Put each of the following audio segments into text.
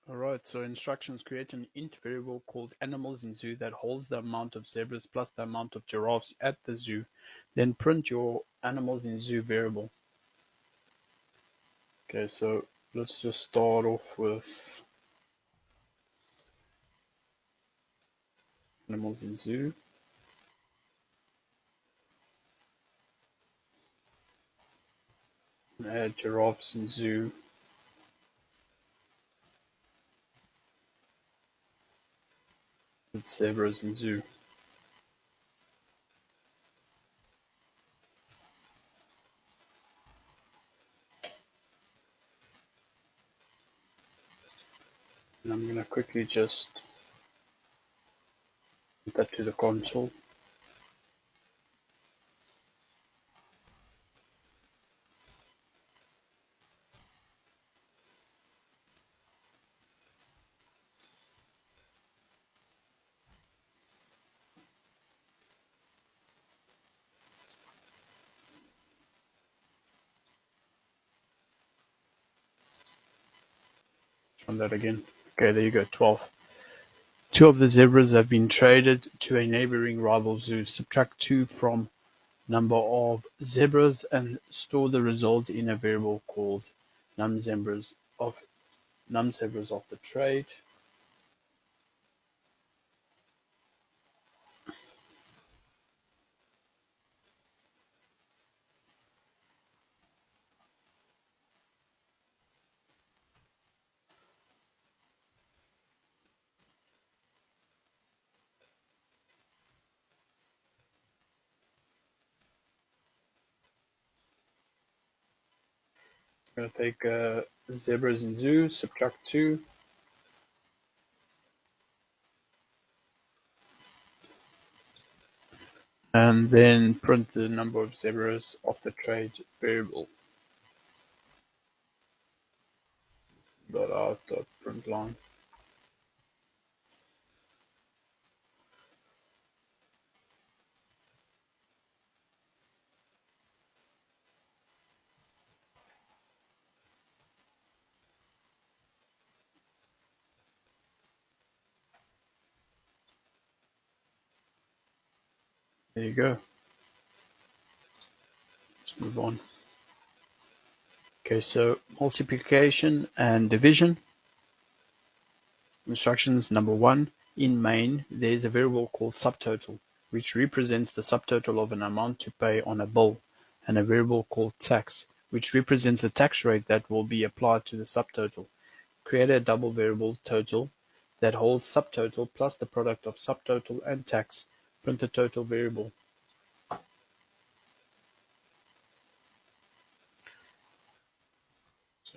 Alright, so instructions: create an int variable called animals in zoo that holds the amount of zebras plus the amount of giraffes at the zoo. Then print your animals in zoo variable. Okay, so let's just start off with animals in zoo. Add giraffes in zoo. With zebras in zoo. And I'm going to quickly just put that to the console. Run that again. Okay, there you go, 12. Two of the zebras have been traded to a neighboring rival zoo. Subtract 2 from number of zebras and store the result in a variable called numZebras of the trade. I'm going to take zebras in zoo, subtract 2, and then print the number of zebras of the trade variable. Dot out dot print line. There you go. Let's move on. Okay, so multiplication and division. Instructions number 1. In main, there is a variable called subtotal, which represents the subtotal of an amount to pay on a bill, and a variable called tax, which represents the tax rate that will be applied to the subtotal. Create a double variable total that holds subtotal plus the product of subtotal and tax. Print the total variable. So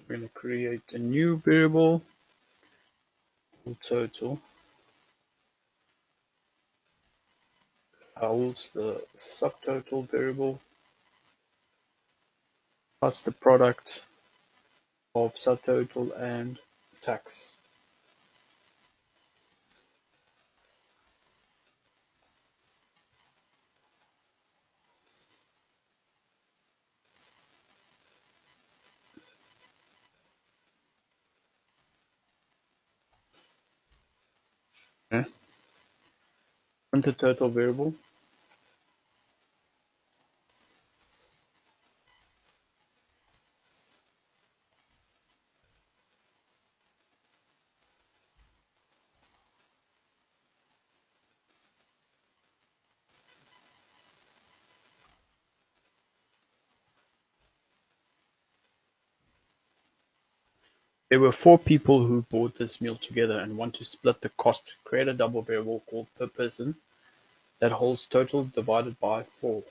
we're going to create a new variable called total. Holds the subtotal variable plus the product of subtotal and tax. Okay. Print the total variable. There were 4 people who bought this meal together and want to split the cost. Create a double variable called per person that holds total divided by 4.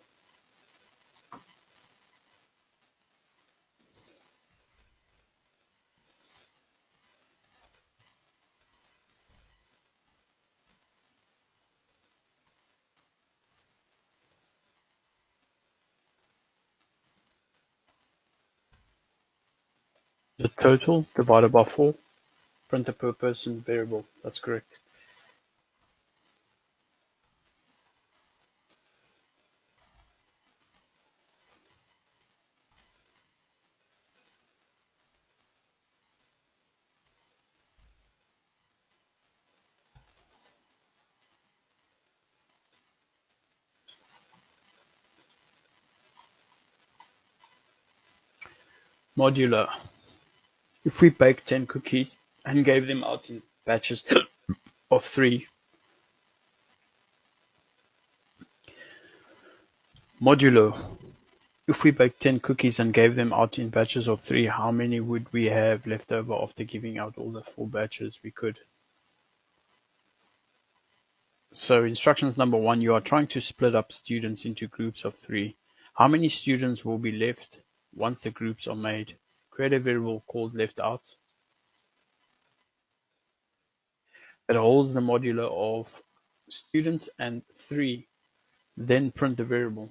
The total divided by 4. Print the per person variable. That's correct. Modular. If we baked 10 cookies and gave them out in batches of 3. Modulo. If we baked 10 cookies and gave them out in batches of 3, how many would we have left over after giving out all the 4 batches we could? So instructions number 1, you are trying to split up students into groups of 3. How many students will be left once the groups are made? Create a variable called left out that holds the modulo of students and 3. Then print the variable.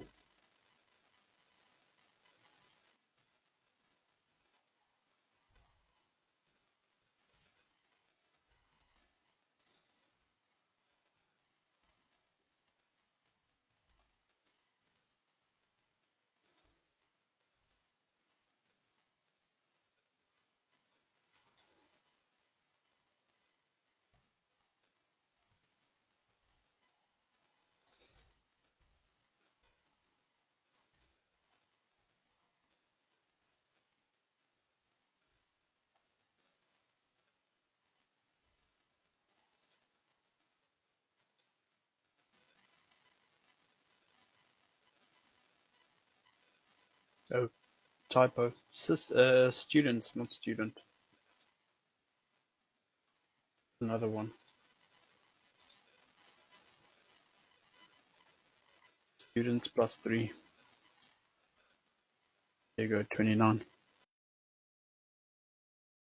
Oh, typo. Students, not student. Another one. Students plus 3. There you go, 29.